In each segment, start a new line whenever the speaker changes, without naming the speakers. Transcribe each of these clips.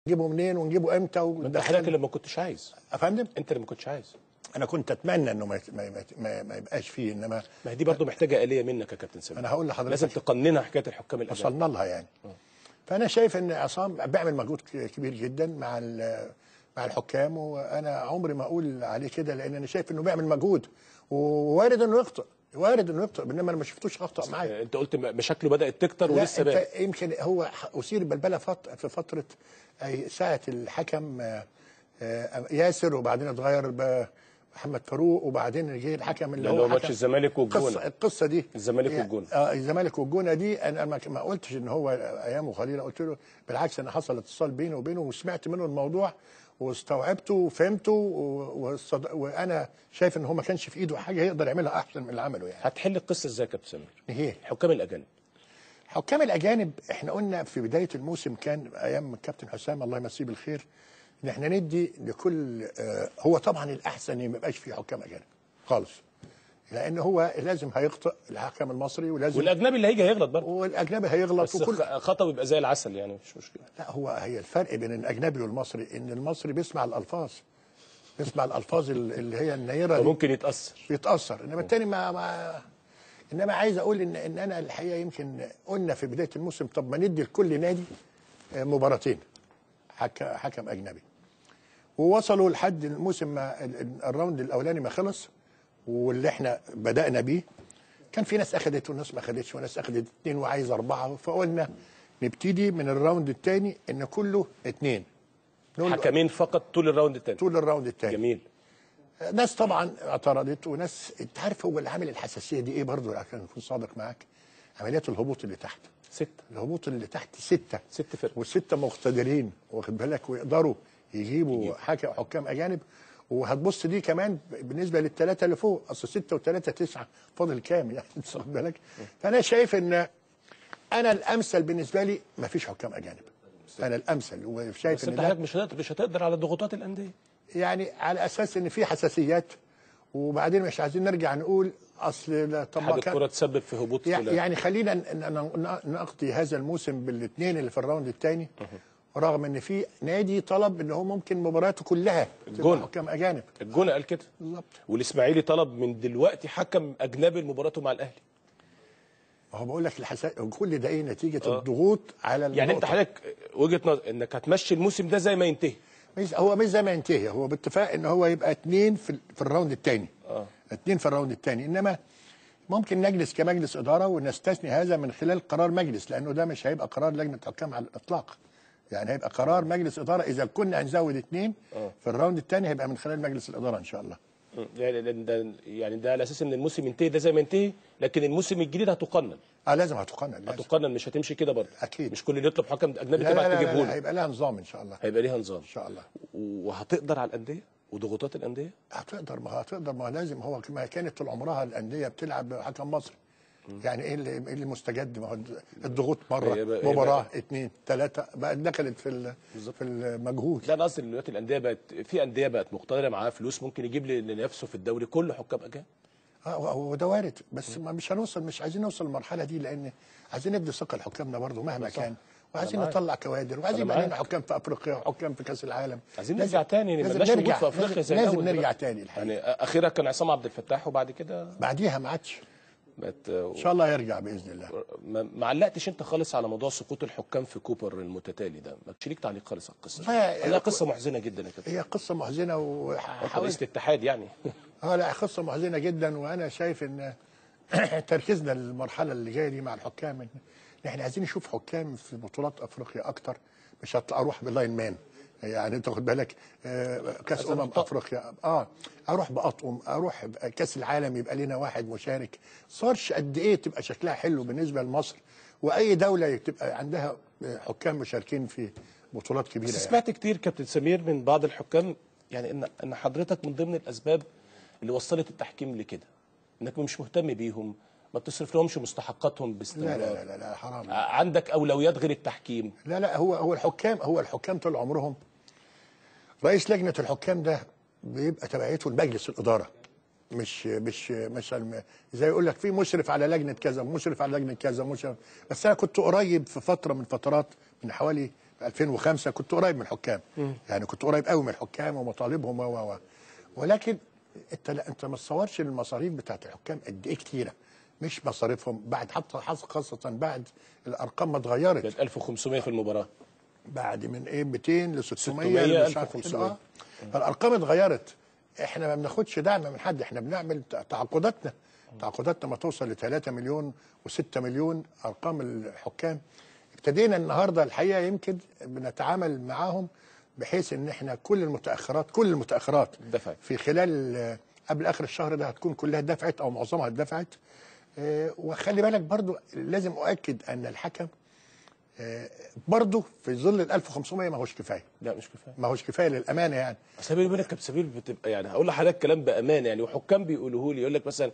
نجيبه منين ونجيبه امتى
انت حضرتك اللي ما كنتش عايز.
افندم
انت اللي ما كنتش عايز.
انا كنت اتمنى انه ما يبقاش فيه، انما
ما هي دي برضه محتاجه آلية منك يا كابتن سامي.
انا هقول لحضرتك
لازم تقننها حكايه الحكام الاجانب.
وصلنا لها يعني. فانا شايف ان عصام بيعمل مجهود كبير جدا مع الحكام، وانا عمري ما اقول عليه كده لان انا شايف انه بيعمل مجهود ووارد انه يخطئ، وارد انه يخطئ، انما انا ما شفتوش اخطا معايا.
انت قلت مشاكله بدات تكتر ولسه بقى.
يمكن هو اثير بلبله في فتره ساعه الحكم ياسر، وبعدين اتغير محمد فاروق، وبعدين جه الحكم اللي هو
ماتش الزمالك والجونه.
القصه دي
الزمالك والجونه.
الزمالك والجونه دي انا ما قلتش ان هو ايامه قليله، قلت له بالعكس انا حصل اتصال بيني وبينه وسمعت منه الموضوع واستوعبته وفهمته وانا شايف ان هو ما كانش في ايده حاجه يقدر يعملها احسن من اللي عمله يعني.
هتحل القصه ازاي يا كابتن سمير؟
ايه
الحكام الاجانب.
الحكام الاجانب احنا قلنا في بدايه الموسم كان ايام الكابتن حسام الله يمسيه بالخير ان احنا ندي لكل هو طبعا الاحسن ما يبقاش فيه حكام اجانب خالص، لان هو لازم هيخطئ الحكم المصري ولازم
والاجنبي اللي هيجي هيغلط برضه،
والاجنبي هيغلط،
بس خطأ يبقى زي العسل يعني مش مشكله.
لا هي الفرق بين الاجنبي والمصري ان المصري بيسمع الالفاظ، بيسمع الالفاظ اللي هي النيره
ممكن
يتاثر، انما الثاني انما عايز اقول ان انا الحقيقه يمكن قلنا في بدايه الموسم طب ما ندي لكل نادي مباراتين حكم اجنبي، ووصلوا لحد الموسم ما الراوند الاولاني ما خلص واللي احنا بدانا بيه كان في ناس اخذت وناس ما اخذتش وناس اخذت 2 وعايز 4، فقلنا نبتدي من الراوند الثاني ان كله 2
حكمين فقط طول الراوند الثاني.
طول الراوند الثاني.
جميل.
ناس طبعا اعترضت وناس، انت عارف هو اللي عامل الحساسيه دي ايه برضه عشان اكون صادق معاك؟ عمليات الهبوط اللي تحت
6.
الهبوط اللي تحت 6
فرق
و6 مقتدرين واخد بالك ويقدروا يجيبوا حكام اجانب، وهتبص دي كمان بالنسبه للثلاثه اللي فوق، اصل 6 و3 9 فاضل كام يعني واخد بالك؟ فانا شايف ان انا الامثل بالنسبه لي ما فيش حكام اجانب، انا الامثل وشايف
ان ده مش هتقدر على ضغوطات الانديه يعني
على اساس ان في حساسيات، وبعدين مش عايزين نرجع نقول اصل طب
ما الكره تسبب في هبوط
يعني خلينا نقضي هذا الموسم بالاثنين اللي في الراوند الثاني، رغم ان في نادي طلب ان هو ممكن مباراته كلها تبقى حكام اجانب.
الجونه قال كده
بالظبط،
والاسماعيلي طلب من دلوقتي حكم اجنبي لمباراته مع الاهلي.
هو بقول لك كل ده ايه نتيجه الضغوط على
يعني انت حضرتك وجهه نظر انك هتمشي الموسم ده زي ما ينتهي؟
هو مش زي ما ينتهي، هو باتفاق ان هو يبقى 2 في الراوند الثاني 2 في الراوند الثاني، انما ممكن نجلس كمجلس اداره ونستثني هذا من خلال قرار مجلس، لانه ده مش هيبقى قرار لجنه حكام على الاطلاق، يعني هيبقى قرار مجلس اداره اذا كنا هنزود 2 في الراوند الثاني هيبقى من خلال مجلس الاداره ان شاء الله.
يعني ده على اساس ان الموسم ينتهي ده زي ما ينتهي، لكن الموسم الجديد هتقنن.
لازم هتقنن،
هتقنن، مش هتمشي كده برضه.
اكيد
مش كل اللي يطلب حكم اجنبي تبقى تجيبه له.
هيبقى لها نظام ان شاء الله.
هيبقى ليها نظام
ان شاء الله.
وهتقدر على الانديه وضغوطات الانديه؟
هتقدر ما لازم، هو ما كانت طول عمرها الانديه بتلعب بحكم مصري. يعني ايه اللي مستجد؟ ما هو الضغوط مره مباراه 2 3 بقت دخلت في المجهود.
لا انا قصدي دلوقتي الانديه في انديه بقت مقتدره معاها فلوس ممكن يجيب لنفسه في الدوري كله حكام اجانب.
وده وارد، بس مش عايزين نوصل للمرحله دي، لان عايزين ندي ثقه لحكامنا برضه مهما كان، وعايزين نطلع كوادر، وعايزين يبقى لنا حكام في افريقيا وحكام في كاس العالم.
عايزين نرجع تاني، ما بلاش نرجع في افريقيا زي
لازم نرجع تاني الحقيقه.
يعني اخيرا كان عصام عبد الفتاح وبعد كده
بعديها ما عادش. ان شاء الله يرجع باذن الله.
ما علقتش انت خالص على موضوع سقوط الحكام في كوبر المتتالي ده؟ ما ليك تعليق خالص على القصه؟ لا قصه محزنه جدا يا كابتن.
هي قصه محزنه
رئيس الاتحاد يعني
لا قصه محزنه جدا، وانا شايف ان تركيزنا للمرحله اللي جايه دي مع الحكام ان احنا عايزين نشوف حكام في بطولات افريقيا اكتر، مش اروح باللاين مان، يعني انت خد بالك كاس افريقيا اروح باطقم، اروح كاس العالم يبقى لنا واحد مشارك، صارش قد ايه تبقى شكلها حلو بالنسبه لمصر، واي دوله تبقى عندها حكام مشاركين في بطولات كبيره.
بس سمعت كتير كابتن سمير من بعض الحكام يعني ان حضرتك من ضمن الاسباب اللي وصلت التحكيم لكده انك مش مهتم بيهم، ما بتصرف لهمش مستحقاتهم باستمرار.
لا حرام.
عندك اولويات غير التحكيم.
لا هو الحكام طول عمرهم، رئيس لجنه الحكام ده بيبقى تبعيته لمجلس الاداره، مش زي يقول لك في مشرف على لجنه كذا، مشرف على لجنه كذا، مشرف. بس انا كنت قريب في فتره من فترات من حوالي 2005 كنت قريب من الحكام، يعني كنت قريب قوي من الحكام ومطالبهم ولكن انت ما تصورش المصاريف بتاعت الحكام قد ايه كتيره، مش مصاريفهم بعد حتى خاصه بعد الارقام ما اتغيرت.
كانت 1500 في المباراه،
بعد من ايه 200 ل
600
600
1500.
فالارقام اتغيرت. احنا ما بناخدش دعم من حد، احنا بنعمل تعاقداتنا ما توصل ل 3 مليون و6 مليون ارقام الحكام. ابتدينا النهارده الحقيقه يمكن بنتعامل معاهم بحيث ان احنا كل المتاخرات
دفعت
في خلال قبل اخر الشهر ده هتكون كلها دفعت او معظمها اتدفعت. وخلي بالك برضو لازم اؤكد ان الحكم برضه في ظل ال 1500 ما هوش كفايه.
لا مش كفايه،
ما هوش كفايه للامانه يعني.
بس بيني وبينك كابتن سمير بتبقى يعني هقول لحضرتك كلام بامان يعني، وحكام بيقولوه لي، يقول لك مثلا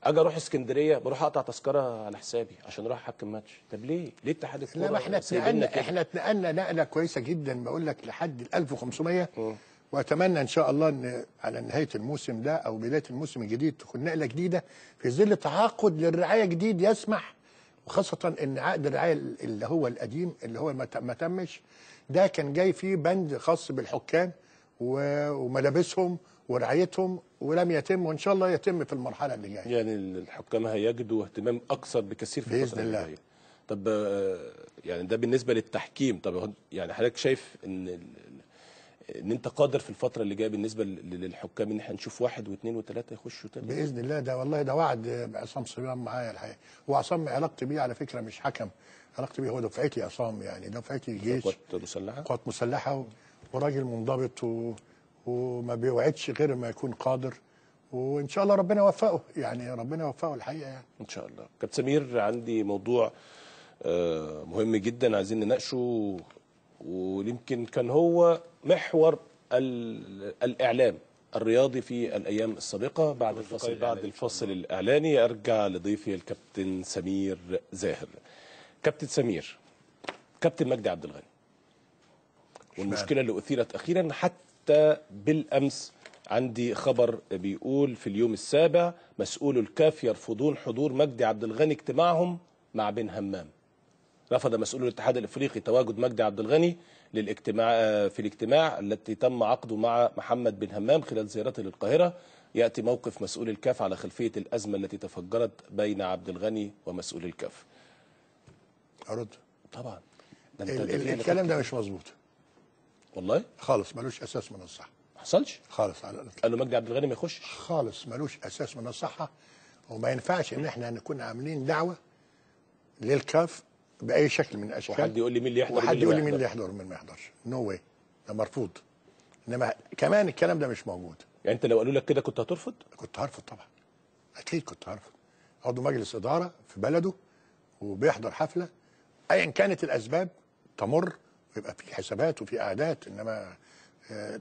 اجي اروح اسكندريه بروح اقطع تذكره على حسابي عشان اروح احكم ماتش. طب ليه اتحاد الكوره؟
لا، ما احنا اتنقلنا نقله كويسه جدا بقول لك لحد ال 1500. واتمنى ان شاء الله ان على نهايه الموسم ده او بدايه الموسم الجديد تكون نقله جديده في ظل تعاقد للرعايه جديد يسمح، وخاصه ان عقد الرعايه اللي هو القديم اللي هو ما تمش ده كان جاي فيه بند خاص بالحكام وملابسهم ورعايتهم ولم يتم، وان شاء الله يتم في المرحله اللي جايه.
يعني الحكام هيجدوا اهتمام اكثر بكثير في
باذن الله.
طب يعني ده بالنسبه للتحكيم. طب يعني حضرتك شايف ان انت قادر في الفتره اللي جايه بالنسبه للحكام ان احنا نشوف 1 و2 و3 يخشوا تاني؟
باذن الله. ده والله ده وعد عصام صبيان معايا الحقيقه. وعصام علاقتي بيه على فكره مش حكم، علاقتي بيه هو دفعتي عصام، يعني دفعتي جيش، قوات مسلحه وراجل منضبط وما بيوعدش غير ما يكون قادر، وان شاء الله ربنا يوفقه، يعني ربنا يوفقه الحقيقه يعني.
ان شاء الله. كابتن سمير عندي موضوع مهم جدا عايزين نناقشه، ويمكن كان هو محور الإعلام الرياضي في الأيام السابقة. بعد الفصل الإعلاني أرجع لضيفي الكابتن سمير زاهر. كابتن سمير، كابتن مجدي عبد الغني والمشكلة اللي أثيرت أخيرا، حتى بالأمس عندي خبر بيقول في اليوم السابع مسؤول الكاف يرفضون حضور مجدي عبد الغني اجتماعهم مع بن همام. رفض مسؤول الاتحاد الافريقي تواجد مجدي عبد الغني في الاجتماع التي تم عقده مع محمد بن همام خلال زيارته للقاهره. ياتي موقف مسؤول الكاف على خلفيه الازمه التي تفجرت بين عبد الغني ومسؤول الكاف.
ارد
طبعا.
الكلام ده مش مظبوط
والله
خالص، ملوش اساس من الصحه.
ما حصلش
خالص على الأطلاق.
قالوا مجدي عبد الغني ما يخشش
خالص، ملوش اساس من الصحه. وما ينفعش ان احنا نكون عاملين دعوه للكاف باي شكل من الاشكال،
وحد يقول لي مين اللي يحضر
وحد يقول لي مين اللي يحضر ومين ما يحضرش. نو واي، ده مرفوض. انما كمان الكلام ده مش موجود.
يعني انت لو قالوا لك كده كنت هترفض؟
كنت هرفض طبعا، اكيد كنت هرفض. عضو مجلس اداره في بلده وبيحضر حفله ايا كانت الاسباب تمر ويبقى في حسابات وفي قعدات، انما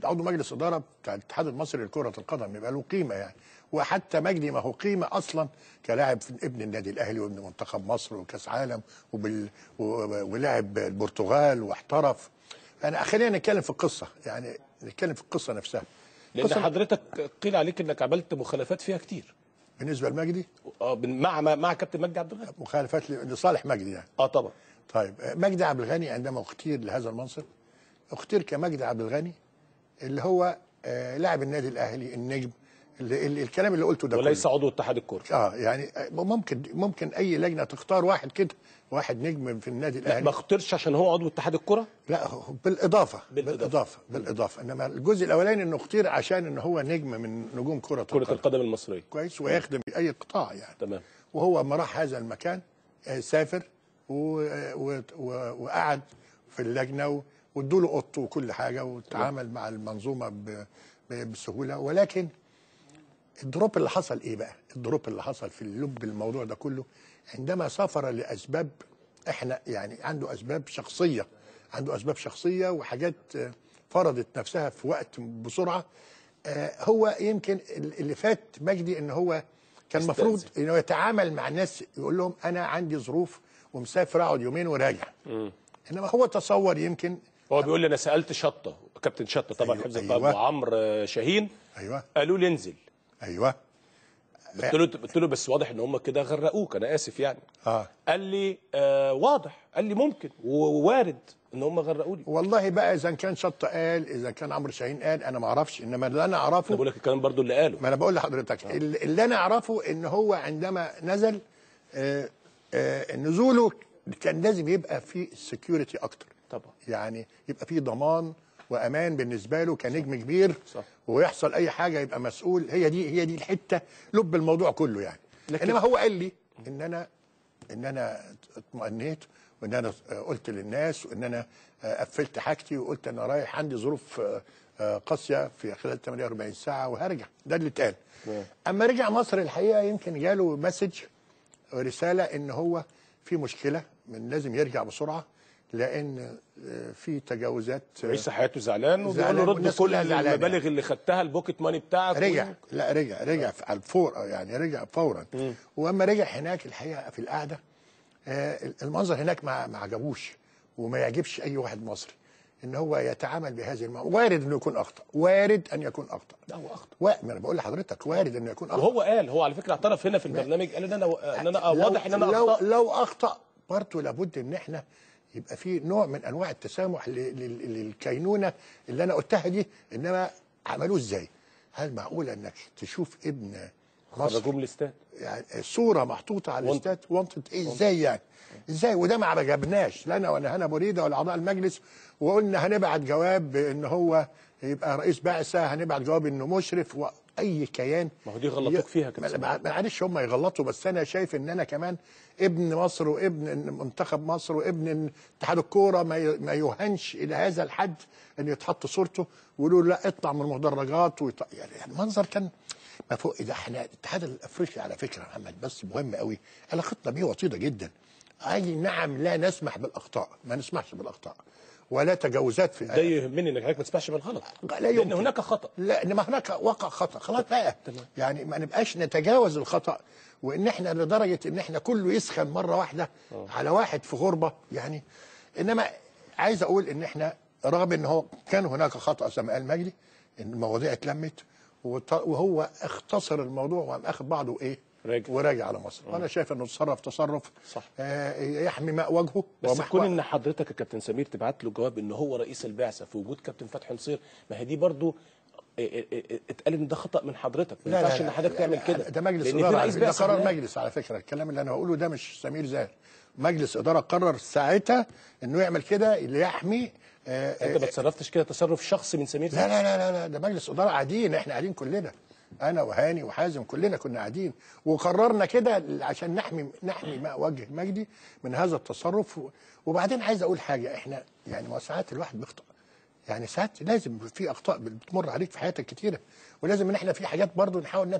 عضو مجلس اداره بتاع الاتحاد المصري لكره القدم يبقى له قيمه يعني. وحتى مجدي ما هو قيمه اصلا كلاعب في ابن النادي الاهلي وابن منتخب مصر وكاس عالم ولعب البرتغال واحترف. انا خلينا نتكلم في القصه، يعني نتكلم في القصه نفسها.
لان حضرتك قيل عليك انك عملت مخالفات فيها كتير
بالنسبه لمجدي.
مع كابتن مجدي عبد الغني.
مخالفات لصالح مجدي يعني.
طبعا.
طيب مجدي عبد الغني عندما اختير لهذا المنصب اختير كمجدي عبد الغني اللي هو لاعب النادي الاهلي النجم، الكلام اللي قلته ده
وليس عضو اتحاد الكوره.
يعني ممكن اي لجنه تختار واحد كده، واحد نجم في النادي الاهلي.
لا ما اختارش عشان هو عضو اتحاد الكوره.
لا بالاضافه انما الجزء الاولاني انه اختير عشان ان هو نجم من نجوم كره
القدم المصريه،
كويس، ويخدم اي قطاع يعني.
تمام.
وهو ما راح هذا المكان سافر وقعد في اللجنه وادوا له اوضته وكل حاجه وتعامل مع المنظومه بسهوله. ولكن الدروب اللي حصل ايه بقى؟ الدروب اللي حصل في لب الموضوع ده كله عندما سافر لاسباب احنا يعني عنده اسباب شخصيه وحاجات فرضت نفسها في وقت بسرعه. هو يمكن اللي فات مجدي ان هو كان المفروض انه يتعامل مع الناس، يقول لهم انا عندي ظروف ومسافر اقعد يومين وراجع. انما هو تصور يمكن
هو بيقول لي انا سالت شطه كابتن شطه طبعا حفظ الله وعمرو شاهين.
ايوه.
قالوا لي انزل.
ايوه.
قلت له بس واضح ان هم كده غرقوك، انا اسف يعني. قال لي واضح، قال لي ممكن ووارد ان هم غرقوني.
والله بقى اذا كان شطه قال، اذا كان عمرو شاهين قال، انا ما اعرفش، انما اللي انا اعرفه،
انا بقول لك الكلام برضو اللي قاله.
ما انا بقول لحضرتك اللي انا اعرفه ان هو عندما نزل نزوله كان لازم يبقى فيه سكيورتي اكتر
طبعا، يعني
يبقى فيه ضمان وامان بالنسبه له كنجم كبير.
صح.
ويحصل اي حاجه يبقى مسؤول. هي دي الحته لب الموضوع كله يعني. انما هو قال لي ان انا اطمئنيت، وان انا قلت للناس، وان انا قفلت حاجتي، وقلت انا رايح عندي ظروف قاسيه في خلال 48 ساعه وهرجع. ده اللي اتقال. اما رجع مصر الحقيقه يمكن جاله مسج، رساله ان هو في مشكله، من لازم يرجع بسرعه لان في تجاوزات.
عيش حياته زعلان وبيقول له رد كل المبالغ اللي خدتها، البوكيت ماني بتاعك.
رجع على الفور، يعني رجع فورا. واما رجع هناك الحقيقه في القعده المنظر هناك ما عجبوش وما يعجبش اي واحد مصري ان هو يتعامل بهذه وارد انه يكون اخطا، وارد ان يكون اخطا.
لا هو اخطا،
ما انا بقول لحضرتك وارد انه يكون اخطا.
وهو قال، هو على فكره اعترف هنا في البرنامج، قال ان انا واضح ان انا اخطا.
لو اخطا برضه لابد ان احنا يبقى في نوع من انواع التسامح للكينونه اللي انا قلتها دي. انما عملوه ازاي؟ هل معقوله انك تشوف ابن مصر
خرجوه من الاستاد،
يعني صوره محطوطه على الاستاد وانتد ازاي يعني؟ ازاي؟ وده ما عجبناش لا انا ولا هنا بريده ولا اعضاء المجلس، وقلنا هنبعت جواب ان هو يبقى رئيس بعثه، هنبعت جواب انه مشرف، واي كيان.
ما هو دي غلطوك فيها كده.
معلش هم يغلطوا، بس انا شايف ان انا كمان ابن مصر وابن منتخب مصر وابن اتحاد الكوره ما يهنش الى هذا الحد ان يتحط صورته ويقولوا لا اطلع من المدرجات يعني المنظر كان ما فوق ده. احنا الاتحاد الافريقي على فكره محمد بس مهم قوي، علاقتنا بيه وطيده جدا. اي نعم لا نسمح بالاخطاء، ما نسمحش بالاخطاء ولا تجاوزات في
ده يهمني انك ما تسمحش بالغلط،
لان
هناك خطا.
لا انما هناك وقع خطا، خلاص بقى. يعني ما نبقاش نتجاوز الخطا، وان احنا لدرجه ان احنا كله يسخن مره واحده على واحد في غربه يعني. انما عايز اقول ان احنا رغم ان هو كان هناك خطا زي ما قال مجدي، ان المواضيع اتلمت وهو اختصر الموضوع وقام اخذ بعضه وراجع على مصر. وانا شايف انه تصرف
صح.
يحمي ماء وجهه.
بس كون ان حضرتك يا كابتن سمير تبعت له جواب ان هو رئيس البعثه في وجود كابتن فتحي نصير، ما هي دي برضو اتقال ان ده خطا من حضرتك، ما ينفعش ان حضرتك تعمل كده.
ده مجلس اداره، ده قرار مجلس على فكره. الكلام اللي انا بقوله ده مش سمير زاهر، مجلس اداره قرر ساعتها انه يعمل كده ليحمي.
انت ما تصرفتش كده تصرف شخصي من سمير زاهر؟
لا لا لا لا، ده مجلس اداره قاعدين، احنا قاعدين كلنا، انا وهاني وحازم كلنا كنا قاعدين وقررنا كده عشان نحمي ماء وجه مجدي من هذا التصرف. وبعدين عايز اقول حاجه، احنا يعني ساعات الواحد بيخطئ، يعني ساعات لازم في اخطاء بتمر عليك في حياتك كتيره، ولازم ان احنا في حاجات برضو نحاول